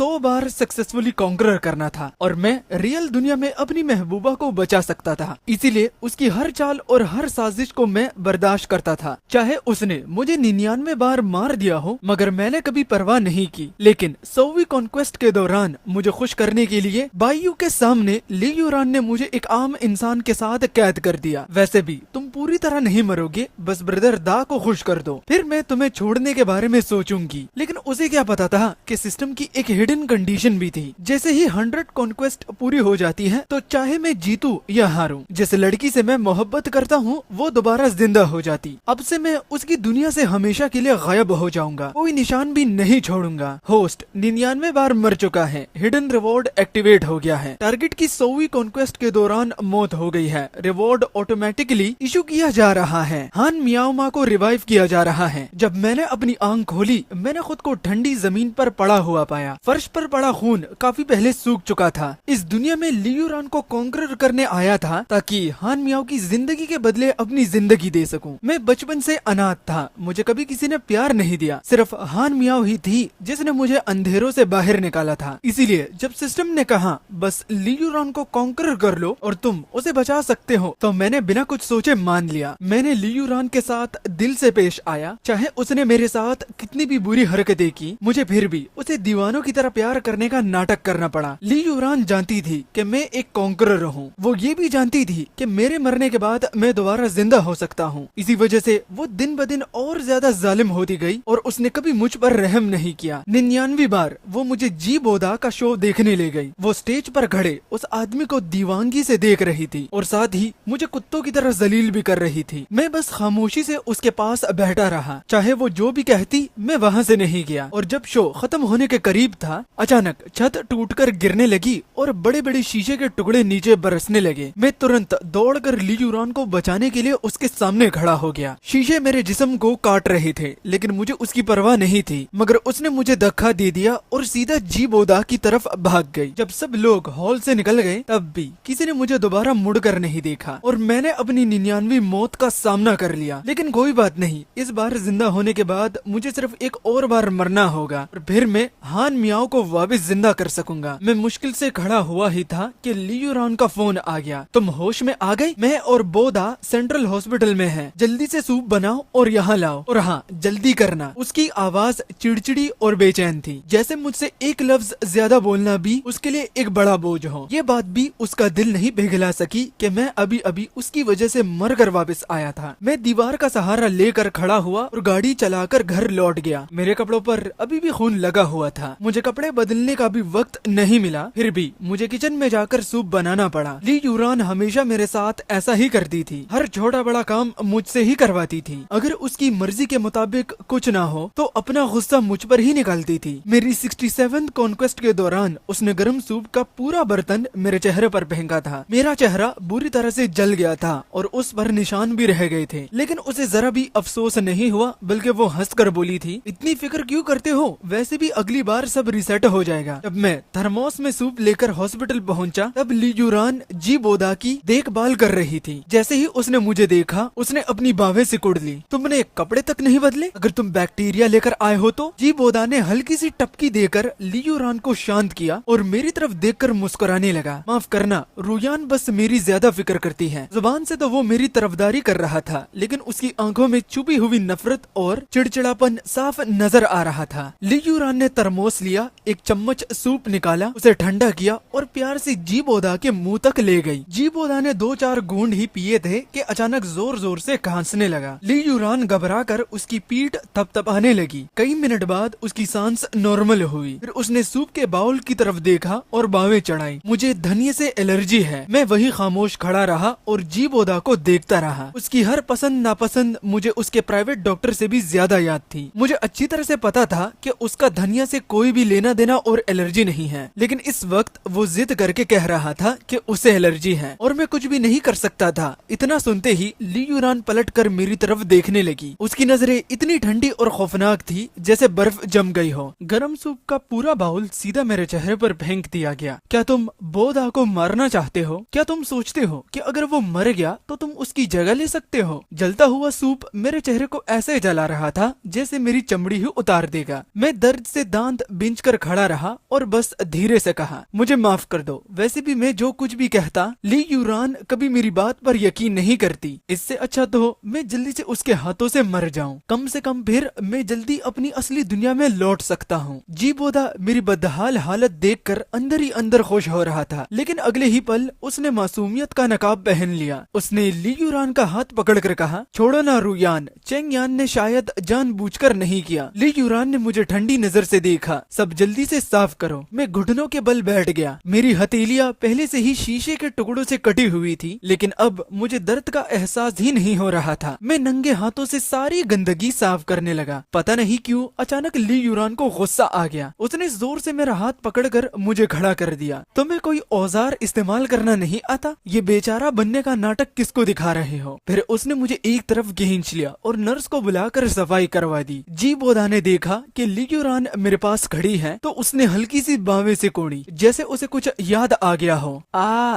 100 बार successfully conqueror करना था और मैं रियल दुनिया में अपनी महबूबा को बचा सकता था। इसीलिए उसकी हर चाल और हर साजिश को मैं बर्दाश्त करता था, चाहे उसने मुझे 99 बार मार दिया हो, मगर मैंने कभी परवाह नहीं की। लेकिन 100वीं कॉन्क्वेस्ट के दौरान मुझे खुश करने के लिए बायू के सामने ली यूरान ने मुझे एक आम इंसान के साथ कैद कर दिया। वैसे भी तुम पूरी तरह नहीं मरोगे, बस ब्रदर दा को खुश कर दो, फिर मैं तुम्हें छोड़ने के बारे में सोचूंगी। लेकिन उसे क्या पता था कि सिस्टम की एक हिडन कंडीशन भी थी। जैसे ही 100 कॉन्क्वेस्ट पूरी हो जाती है तो चाहे मैं जीतूं या हारूं, जिस लड़की से मैं मोहब्बत करता हूँ वो दोबारा जिंदा हो जाती। अब से मैं उसकी दुनिया से हमेशा के लिए गायब हो जाऊंगा, कोई निशान भी नहीं छोड़ूंगा। होस्ट 99 बार मर चुका है, हिडन रिवॉर्ड एक्टिवेट हो गया है। टारगेट की 100वीं कॉन्क्वेस्ट के दौरान मौत हो गई है, रिवॉर्ड ऑटोमेटिकली इशू किया जा रहा है। हान मियाओ मा को रिवाइव किया जा रहा है। जब मैंने अपनी आंख खोली, मैंने खुद को ठंडी जमीन पर पड़ा हुआ पाया। फर्श पर पड़ा खून काफी पहले सूख चुका था। इस दुनिया में ली यूरान को कॉन्करर करने आया था ताकि हान मियाओ की जिंदगी के बदले अपनी जिंदगी दे सकूं। मैं बचपन से अनाथ था, मुझे कभी किसी ने प्यार नहीं दिया, सिर्फ हान मियाओ ही थी जिसने मुझे अंधेरों से बाहर निकाला था। इसीलिए जब सिस्टम ने कहा बस ली यूरान को कॉन्करर कर लो और तुम उसे बचा सकते हो, तो मैंने बिना कुछ सोचे मान लिया। मैंने ली यूरान के साथ दिल से पेश आया, चाहे उसने मेरे साथ कितनी भी बुरी हरकतें की, मुझे फिर भी उसे दीवानों की तरह प्यार करने का नाटक करना पड़ा। ली यूरान जानती थी कि मैं एक कॉन्करर हूँ, वो ये भी जानती थी कि मेरे मरने के बाद मैं दोबारा जिंदा हो सकता हूँ। इसी वजह से वो दिन ब दिन और ज्यादा जालिम होती गई और उसने कभी मुझ पर रहम नहीं किया। 99वीं बार वो मुझे जी बोदा का शो देखने ले गई। वो स्टेज पर खड़े उस आदमी को दीवानगी से देख रही थी और साथ ही मुझे कुत्तों की तरह जलील भी कर रही थी। मैं बस खामोशी से उसके पास बैठा रहा, चाहे वो जो भी कहती मैं वहाँ से नहीं गया। और जब शो खत्म होने के करीब था, अचानक छत टूटकर गिरने लगी और बड़े बड़े शीशे के टुकड़े नीचे बरसने लगे। मैं तुरंत दौड़कर ली यूरान को बचाने के लिए उसके सामने खड़ा हो गया। शीशे मेरे जिस्म को काट रहे थे, लेकिन मुझे उसकी परवाह नहीं थी। मगर उसने मुझे धक्का दे दिया और सीधा जी बोदा की तरफ भाग गई। जब सब लोग हॉल से निकल गए, तब भी किसी ने मुझे दोबारा मुड़कर नहीं देखा और मैंने अपनी 99वीं मौत का सामना कर लिया। लेकिन कोई बात नहीं, इस बार जिंदा होने के बाद मुझे सिर्फ एक और बार मरना होगा और फिर मैं हान मियाओ को वापस जिंदा कर सकूंगा। मैं मुश्किल से खड़ा हुआ ही था कि ली यूरान का फोन आ गया। तुम होश में आ गए? मैं और बोदा सेंट्रल हॉस्पिटल में हैं। जल्दी से सूप बनाओ और यहाँ लाओ, और हाँ जल्दी करना। उसकी आवाज चिड़चिड़ी और बेचैन थी, जैसे मुझसे एक लफ्ज ज्यादा बोलना भी उसके लिए एक बड़ा बोझ हो। ये बात भी उसका दिल नहीं पिघला सकी कि मैं अभी अभी उसकी वजह से मर कर वापस आया था। मैं दीवार का सहारा लेकर खड़ा हुआ और गाड़ी चलाकर घर लौट गया। मेरे कपड़ों पर अभी भी खून लगा हुआ था, मुझे कपड़े बदलने का भी वक्त नहीं मिला। फिर भी मुझे किचन में जाकर सूप बनाना पड़ा। ली यूरान हमेशा मेरे साथ ऐसा ही करती थी, हर छोटा बड़ा काम मुझसे ही करवाती थी। अगर उसकी मर्जी के मुताबिक कुछ ना हो तो अपना गुस्सा मुझ पर ही निकालती थी। मेरी 67th कॉन्क्वेस्ट के दौरान उसने गर्म सूप का पूरा बर्तन मेरे चेहरे पर फेंका था। मेरा चेहरा बुरी तरह से जल गया था और उस पर निशान भी रह गए थे, लेकिन उसे जरा भी अफसोस नहीं हुआ, बल्कि वो हंसकर बोली थी, इतनी फिक्र क्यों करते हो, वैसे भी अगली बार सब रिसेट हो जाएगा। जब मैं थर्मोस में सूप लेकर हॉस्पिटल पहुंचा, तब ली यूरान जी बोदा की देखभाल कर रही थी। जैसे ही उसने मुझे देखा, उसने अपनी बाहें सिकुड़ ली। तुमने कपड़े तक नहीं बदले? अगर तुम बैक्टीरिया लेकर आए हो तो? जी बोदा ने हल्की सी टपकी देकर ली यूरान को शांत किया और मेरी तरफ देखकर मुस्कुराने लगा। माफ करना, रुयान बस मेरी ज्यादा फिक्र करती है। जुबान से तो वो मेरी तरफदारी कर रहा था, लेकिन उसकी आंखों में छुपी हुई नफरत और चिड़चिड़ापन साफ नजर आ रहा था। ली यूरान ने तरमोस लिया, एक चम्मच सूप निकाला, उसे ठंडा किया और प्यार से जी बोदा के मुंह तक ले गई। जी बोदा ने 2-4 घूंट ही पिए थे कि अचानक जोर जोर से खांसने लगा। ली यूरान घबरा कर उसकी पीठ थपथपाने लगी। कई मिनट बाद उसकी सांस नॉर्मल हुई। फिर उसने सूप के बाउल की तरफ देखा और बावें चढ़ाई। मुझे धनिये से एलर्जी है। मैं वही खामोश खड़ा रहा और जी बोदा को देखता रहा। उसकी हर पसंद नापसंद मुझे उसके प्राइवेट डॉक्टर से भी ज्यादा याद थी। मुझे अच्छी तरह से पता था कि उसका धनिया से कोई भी लेना देना और एलर्जी नहीं है, लेकिन इस वक्त वो जिद करके कह रहा था कि उसे एलर्जी है और मैं कुछ भी नहीं कर सकता था। इतना सुनते ही ली यूरान पलट कर मेरी तरफ देखने लगी। उसकी नजरें इतनी ठंडी और खौफनाक थी जैसे बर्फ जम गई हो। गरम सूप का पूरा बाउल सीधा मेरे चेहरे पर फेंक दिया गया। क्या तुम बोदा को मारना चाहते हो? क्या तुम सोचते हो कि अगर वो मर गया तो तुम उसकी जगह ले सकते हो? जलता हुआ सूप मेरे चेहरे को ऐसे जला रहा था जैसे मेरी चमड़ी ही उतार देगा। मैं दर्द से दांत बिंच कर उठकर खड़ा रहा और बस धीरे से कहा, मुझे माफ कर दो, वैसे भी मैं जो कुछ भी कहता ली यूरान कभी मेरी बात पर यकीन नहीं करती। इससे अच्छा तो मैं जल्दी से उसके हाथों से मर जाऊं, कम से कम फिर मैं जल्दी अपनी असली दुनिया में लौट सकता हूँ। जी बोदा मेरी बदहाल हालत देखकर अंदर ही अंदर खुश हो रहा था, लेकिन अगले ही पल उसने मासूमियत का नकाब पहन लिया। उसने ली यूरान का हाथ पकड़कर कहा, छोड़ो ना रुयान, चेंग यान ने शायद जानबूझकर नहीं किया। ली यूरान ने मुझे ठंडी नजर से देखा, सब जल्दी से साफ करो। मैं घुटनों के बल बैठ गया। मेरी हथेलियां पहले से ही शीशे के टुकड़ों से कटी हुई थी, लेकिन अब मुझे दर्द का एहसास ही नहीं हो रहा था। मैं नंगे हाथों से सारी गंदगी साफ करने लगा। पता नहीं क्यों अचानक ली यूरान को गुस्सा आ गया। उसने जोर से मेरा हाथ पकड़कर मुझे खड़ा कर दिया। तुम्हें कोई औजार इस्तेमाल करना नहीं आता? ये बेचारा बनने का नाटक किसको दिखा रहे हो? फिर उसने मुझे एक तरफ खींच लिया और नर्स को बुलाकर सफाई करवा दी। जी बोधा ने देखा कि ली यूरान मेरे पास खड़ी है तो उसने हल्की सी बावें से कोड़ी, जैसे उसे कुछ याद आ गया हो।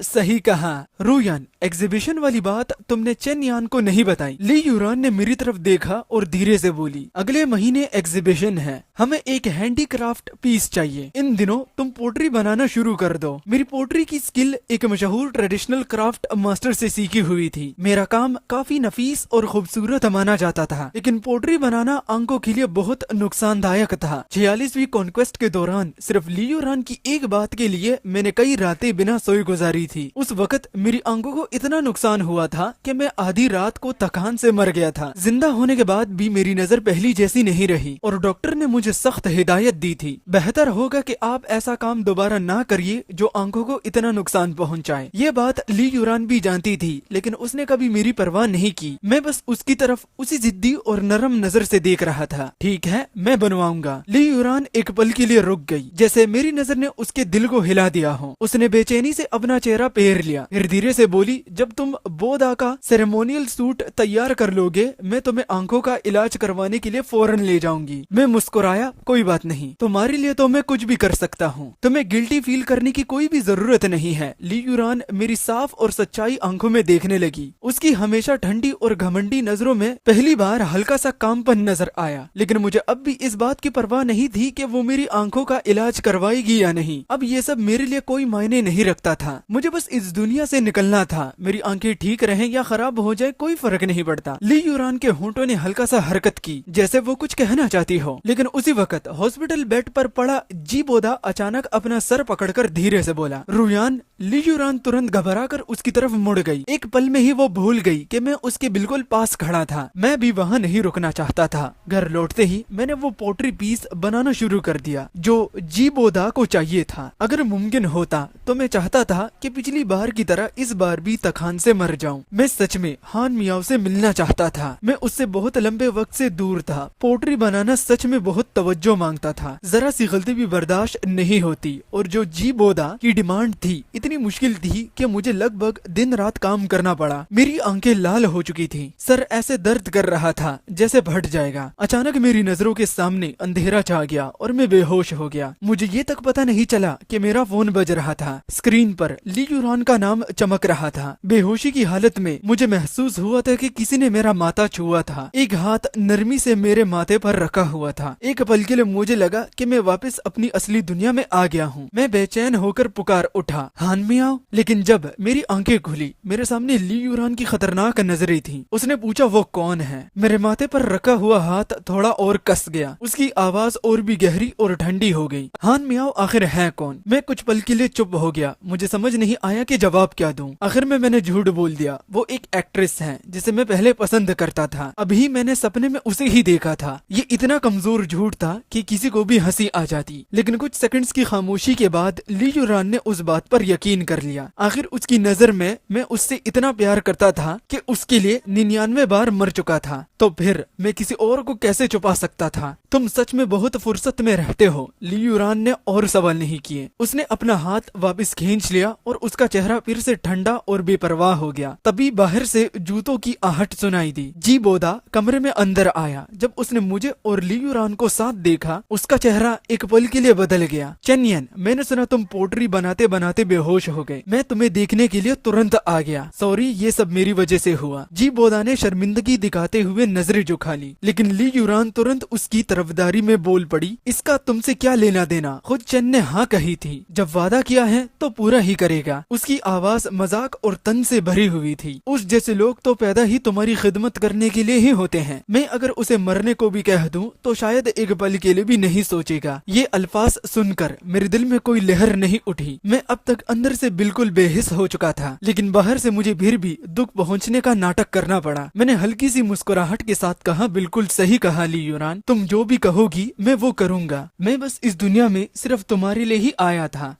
सही कहा रुयान, एग्जीबिशन वाली बात तुमने चेन यान को नहीं बताई। ली यूरान ने मेरी तरफ देखा और धीरे से बोली, अगले महीने एग्जीबिशन है, हमें एक हैंडीक्राफ्ट पीस चाहिए। इन दिनों तुम पोट्री बनाना शुरू कर दो। मेरी पोट्री की स्किल एक मशहूर ट्रेडिशनल क्राफ्ट मास्टर से सीखी हुई थी। मेरा काम काफी नफीस और खूबसूरत माना जाता था, लेकिन पोट्री बनाना आंखों के लिए बहुत नुकसानदायक था। 46वीं कॉन्क्वेस्ट के दौरान सिर्फ ली यूरान की एक बात के लिए मैंने कई रातें बिना सोए गुजारी थी। उस वक्त मेरी आंखों को इतना नुकसान हुआ था कि मैं आधी रात को थकान से मर गया था। जिंदा होने के बाद भी मेरी नजर पहली जैसी नहीं रही और डॉक्टर ने मुझे सख्त हिदायत दी थी, बेहतर होगा कि आप ऐसा काम दोबारा ना करिए जो आंखों को इतना नुकसान पहुंचाए। ये बात ली यूरान भी जानती थी, लेकिन उसने कभी मेरी परवाह नहीं की। मैं बस उसकी तरफ उसी जिद्दी और नरम नजर से देख रहा था। ठीक है, मैं बनवाऊंगा। ली यूरान एक पल के लिए रुक गई, जैसे मेरी नजर ने उसके दिल को हिला दिया हो। उसने बेचैनी से अपना चेहरा पेर लिया, फिर धीरे से बोली, जब तुम बोधा का सेरेमोनियल सूट तैयार कर लोगे, मैं तुम्हें आंखों का इलाज करवाने के लिए फौरन ले जाऊंगी। मैं मुस्कुराया, कोई बात नहीं, तुम्हारे लिए तो मैं कुछ भी कर सकता हूँ। तुम्हें गिल्टी फील करने की कोई भी जरूरत नहीं है। ली यूरान मेरी साफ और सच्चाई आंखों में देखने लगी। उसकी हमेशा ठंडी और घमंडी नजरों में पहली बार हल्का सा कामपन नजर आया, लेकिन मुझे अब भी इस बात की परवाह नहीं थी कि वो मेरी आंखों का इलाज करवाएगी या नहीं। अब ये सब मेरे लिए कोई मायने नहीं रखता था। मुझे बस इस दुनिया से निकलना था। मेरी आंखें ठीक रहें या खराब हो जाए कोई फर्क नहीं पड़ता। ली यूरान के होंठों ने हल्का सा हरकत की, जैसे वो कुछ कहना चाहती हो, लेकिन उसी वक्त हॉस्पिटल बेड पर पड़ा जी बोधा अचानक अपना सर पकड़कर धीरे से बोला, रुयान। ली यूरान तुरंत घबराकर उसकी तरफ मुड़ गई। एक पल में ही वो भूल गई कि मैं उसके बिल्कुल पास खड़ा था। मैं भी वहाँ नहीं रुकना चाहता था। घर लौटते ही मैंने वो पोट्री पीस बनाना शुरू कर दिया जो जी बोधा को चाहिए था। अगर मुमकिन होता तो मैं चाहता था कि पिछली बार की तरह इस बार भी तखान से मर जाऊं। मैं सच में हान मियाओ से मिलना चाहता था। मैं उससे बहुत लंबे वक्त से दूर था। पोट्री बनाना सच में बहुत तवज्जो मांगता था। जरा सी गलती भी बर्दाश्त नहीं होती, और जो जी बोधा की डिमांड थी इतनी मुश्किल थी कि मुझे लगभग दिन रात काम करना पड़ा। मेरी आंखें लाल हो चुकी थी, सर ऐसे दर्द कर रहा था जैसे फट जाएगा। अचानक मेरी नजरों के सामने अंधेरा छा गया और मैं बेहोश हो गया। मुझे ये तक पता नहीं चला कि मेरा फोन बज रहा था। स्क्रीन पर ली यूरान का नाम चमक रहा था। बेहोशी की हालत में मुझे महसूस हुआ था कि किसी ने मेरा माथा छुआ था। एक हाथ नरमी से मेरे माथे पर रखा हुआ था। एक पल के लिए मुझे लगा कि मैं वापस अपनी असली दुनिया में आ गया हूँ। मैं बेचैन होकर पुकार उठा, हान मियाओ। लेकिन जब मेरी आंखें खुली, मेरे सामने ली यूरान की खतरनाक नजरें थी। उसने पूछा, वो कौन है? मेरे माथे पर रखा हुआ हाथ थोड़ा और कस गया। उसकी आवाज और भी गहरी और ठंडी हो गई। हान मियाओ आखिर है कौन? मैं कुछ पल के लिए चुप हो गया। मुझे समझ नहीं आया कि जवाब क्या दूं। आखिर में मैंने झूठ बोल दिया। वो एक एक्ट्रेस है जिसे मैं पहले पसंद करता था। अभी मैंने सपने में उसे ही देखा था। ये इतना कमजोर झूठ था कि किसी को भी हंसी आ जाती। लेकिन कुछ सेकंड्स की खामोशी के बाद ली यूरान ने उस बात पर यकीन कर लिया। आखिर उसकी नजर में मैं उससे इतना प्यार करता था कि उसके लिए 99 बार मर चुका था। तो फिर मैं किसी और को कैसे छुपा सकता था? तुम सच में बहुत फुर्सत में रहते हो। ली यूरान ने और सवाल नहीं किए। उसने अपना हाथ वापस खींच लिया और उसका चेहरा फिर से ठंडा और बेपरवाह हो गया। तभी बाहर से जूतों की आहट सुनाई दी। जी बोधा कमरे में अंदर आया। जब उसने मुझे और ली यूरान को साथ देखा, उसका चेहरा एक पल के लिए बदल गया। चेनियन, मैंने सुना तुम पोट्री बनाते बनाते बेहोश हो गए। मैं तुम्हें देखने के लिए तुरंत आ गया। सॉरी, ये सब मेरी वजह से हुआ। जी बोधा ने शर्मिंदगी दिखाते हुए नजरें झुका ली, लेकिन ली यूरान तुरंत उसकी तरफ तरफदारी में बोल पड़ी, इसका तुमसे क्या लेना देना, खुद चेन ने हाँ कही थी, जब वादा किया है तो पूरा ही करेगा। उसकी आवाज मजाक और तन से भरी हुई थी। उस जैसे लोग तो पैदा ही तुम्हारी खिदमत करने के लिए ही होते हैं। मैं अगर उसे मरने को भी कह दूं तो शायद एक पल के लिए भी नहीं सोचेगा। ये अल्फाज सुनकर मेरे दिल में कोई लहर नहीं उठी। मैं अब तक अंदर से बिल्कुल बेहिस हो चुका था, लेकिन बाहर से मुझे फिर भी दुख पहुंचने का नाटक करना पड़ा। मैंने हल्की सी मुस्कुराहट के साथ कहा, बिल्कुल सही कहा ली यूरान, तुम जो भी कहोगी मैं वो करूंगा। मैं बस इस दुनिया में सिर्फ तुम्हारे लिए ही आया था।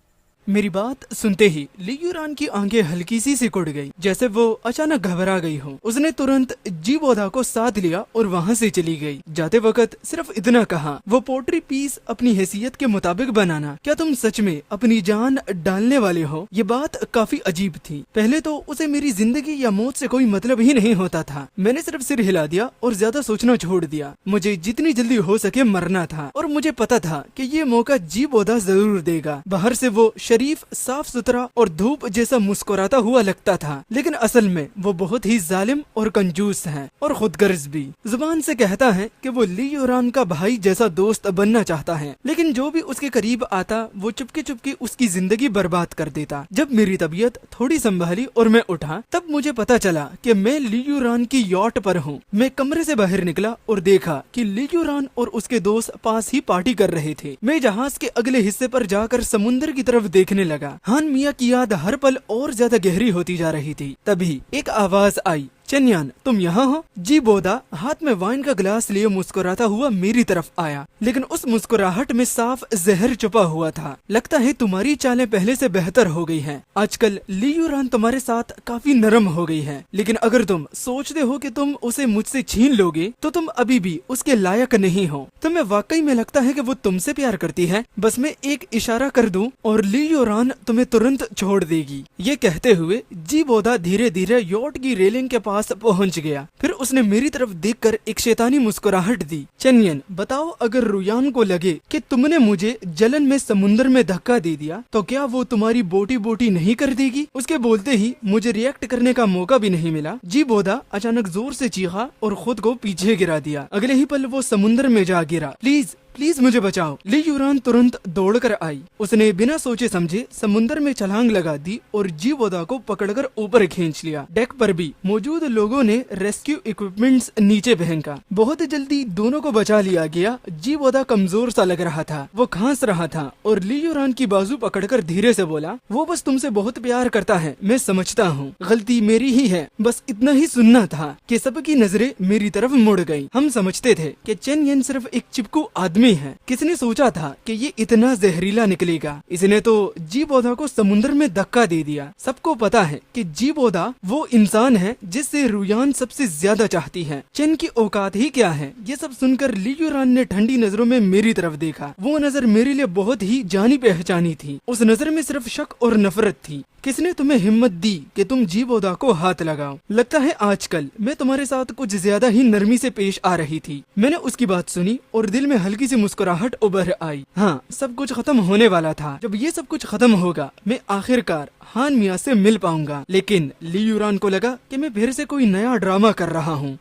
मेरी बात सुनते ही ली यूरान की आंखें हल्की सी सिकुड़ गई, जैसे वो अचानक घबरा गई हो। उसने तुरंत जी बोधा को साथ लिया और वहाँ से चली गई। जाते वक्त सिर्फ इतना कहा, वो पोट्री पीस अपनी हैसियत के मुताबिक बनाना। क्या तुम सच में अपनी जान डालने वाले हो? ये बात काफी अजीब थी। पहले तो उसे मेरी जिंदगी या मौत से कोई मतलब ही नहीं होता था। मैंने सिर्फ सिर हिला दिया और ज्यादा सोचना छोड़ दिया। मुझे जितनी जल्दी हो सके मरना था और मुझे पता था कि ये मौका जी बोधा जरूर देगा। बाहर से वो शरीफ, साफ सुथरा और धूप जैसा मुस्कुराता हुआ लगता था, लेकिन असल में वो बहुत ही जालिम और कंजूस है और खुदगर्ज भी। जुबान से कहता है कि वो ली यूरान का भाई जैसा दोस्त बनना चाहता है, लेकिन जो भी उसके करीब आता वो चुपके चुपके उसकी जिंदगी बर्बाद कर देता। जब मेरी तबीयत थोड़ी संभाली और मैं उठा, तब मुझे पता चला कि मैं ली यूरान की यॉट पर हूँ। मैं कमरे से बाहर निकला और देखा कि ली यूरान और उसके दोस्त पास ही पार्टी कर रहे थे। मैं जहाज के अगले हिस्से पर जाकर समुद्र की तरफ देखने लगा। हान मिया की याद हर पल और ज्यादा गहरी होती जा रही थी। तभी एक आवाज आई, चेन्यान तुम यहाँ हो? जी बोधा हाथ में वाइन का गिलास लिए मुस्कुराता हुआ मेरी तरफ आया, लेकिन उस मुस्कुराहट में साफ जहर छुपा हुआ था। लगता है तुम्हारी चालें पहले से बेहतर हो गई हैं। आजकल ली यूरान तुम्हारे साथ काफी नरम हो गई है, लेकिन अगर तुम सोचते हो कि तुम उसे मुझसे छीन लोगे तो तुम अभी भी उसके लायक नहीं हो। तुम्हें वाकई में लगता है कि वो तुमसे प्यार करती है? बस मैं एक इशारा कर दूं और ली यूरान तुम्हें तुरंत छोड़ देगी। ये कहते हुए जी बोधा धीरे धीरे यॉट की रेलिंग के पास पहुंच गया। फिर उसने मेरी तरफ देखकर एक शैतानी मुस्कुराहट दी। चेन्यन बताओ, अगर रुयान को लगे कि तुमने मुझे जलन में समुद्र में धक्का दे दिया तो क्या वो तुम्हारी बोटी बोटी नहीं कर देगी? उसके बोलते ही मुझे रिएक्ट करने का मौका भी नहीं मिला। जी बोधा अचानक जोर से चीखा और खुद को पीछे गिरा दिया। अगले ही पल वो समुद्र में जा गिरा। प्लीज प्लीज मुझे बचाओ। ली यूरान तुरंत दौड़कर आई। उसने बिना सोचे समझे समुद्र में छलांग लगा दी और जी बोधा को पकड़कर ऊपर खींच लिया। डेक पर भी मौजूद लोगों ने रेस्क्यू इक्विपमेंट्स नीचे फेंका। बहुत जल्दी दोनों को बचा लिया गया। जी बोधा कमजोर सा लग रहा था, वो खांस रहा था और ली यूरान की बाजू पकड़कर धीरे से बोला, वो बस तुमसे बहुत प्यार करता है, मैं समझता हूँ, गलती मेरी ही है। बस इतना ही सुनना था कि सबकी नजरें मेरी तरफ मुड़ गयी। हम समझते थे कि चेन्यन सिर्फ एक चिपकू आदमी है। किसने सोचा था कि ये इतना जहरीला निकलेगा? इसने तो जी बोधा को समुद्र में धक्का दे दिया। सबको पता है कि जी बोधा वो इंसान है जिससे रुयान सबसे ज्यादा चाहती है। चेन की औकात ही क्या है? ये सब सुनकर ली यूरान ने ठंडी नजरों में मेरी तरफ देखा। वो नजर मेरे लिए बहुत ही जानी पहचानी थी। उस नजर में सिर्फ शक और नफरत थी। किसने तुम्हें हिम्मत दी कि तुम जी बोधा को हाथ लगाओ? लगता है आजकल मैं तुम्हारे साथ कुछ ज्यादा ही नरमी से पेश आ रही थी। मैंने उसकी बात सुनी और दिल में हल्की सी मुस्कुराहट उभर आई। हाँ, सब कुछ खत्म होने वाला था। जब ये सब कुछ खत्म होगा मैं आखिरकार हान मिया से मिल पाऊंगा। लेकिन ली यूरान को लगा कि मैं फिर से कोई नया ड्रामा कर रहा हूँ।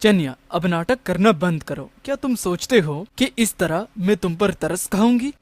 चन्या, अब नाटक करना बंद करो। क्या तुम सोचते हो कि इस तरह मैं तुम पर तरस खाऊंगी?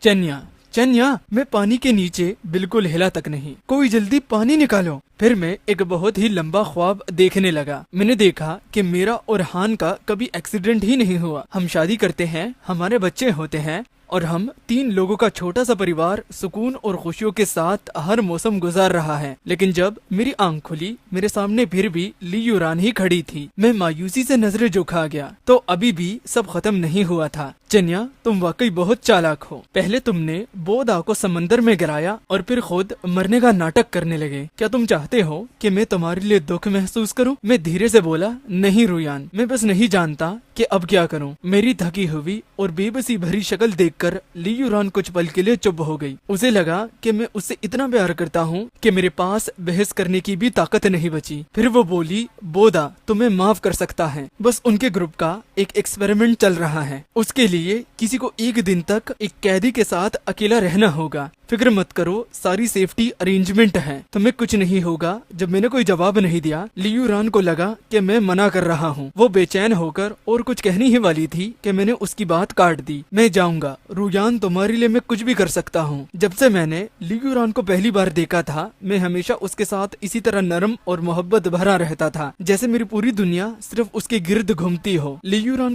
चन्या, मैं पानी के नीचे बिल्कुल हिला तक नहीं। कोई जल्दी पानी निकालो। फिर मैं एक बहुत ही लंबा ख्वाब देखने लगा। मैंने देखा कि मेरा और हान का कभी एक्सीडेंट ही नहीं हुआ। हम शादी करते हैं, हमारे बच्चे होते हैं और हम 3 लोगों का छोटा सा परिवार सुकून और खुशियों के साथ हर मौसम गुजार रहा है। लेकिन जब मेरी आंख खुली, मेरे सामने फिर भी ली यूरान ही खड़ी थी। मैं मायूसी से नजरें झुका गया तो अभी भी सब खत्म नहीं हुआ था। चन्या, तुम वाकई बहुत चालाक हो। पहले तुमने बोधा को समंदर में गिराया और फिर खुद मरने का नाटक करने लगे। क्या तुम चाहते हो कि मैं तुम्हारे लिए दुख महसूस करूं? मैं धीरे से बोला, नहीं रुयान, मैं बस नहीं जानता कि अब क्या करूं। मेरी थकी हुई और बेबसी भरी शक्ल देखकर ली यूरान कुछ पल के लिए चुप हो गई। उसे लगा कि मैं उससे इतना प्यार करता हूँ कि मेरे पास बहस करने की भी ताकत नहीं बची। फिर वो बोली, बोधा तुम्हें माफ कर सकता है, बस उनके ग्रुप का एक एक्सपेरिमेंट चल रहा है। उसके लिए किसी को 1 दिन तक एक कैदी के साथ अकेला रहना होगा। फिक्र मत करो, सारी सेफ्टी अरेंजमेंट है, तुम्हें कुछ नहीं होगा। जब मैंने कोई जवाब नहीं दिया, लियूरान को लगा कि मैं मना कर रहा हूँ। वो बेचैन होकर और कुछ कहनी ही वाली थी कि मैंने उसकी बात काट दी। मैं जाऊंगा रुयान, तुम्हारे लिए मैं कुछ भी कर सकता हूँ। जब से मैंने लियूरान को पहली बार देखा था, मैं हमेशा उसके साथ इसी तरह नरम और मोहब्बत भरा रहता था, जैसे मेरी पूरी दुनिया सिर्फ उसके गिर्द घूमती हो। लियूरान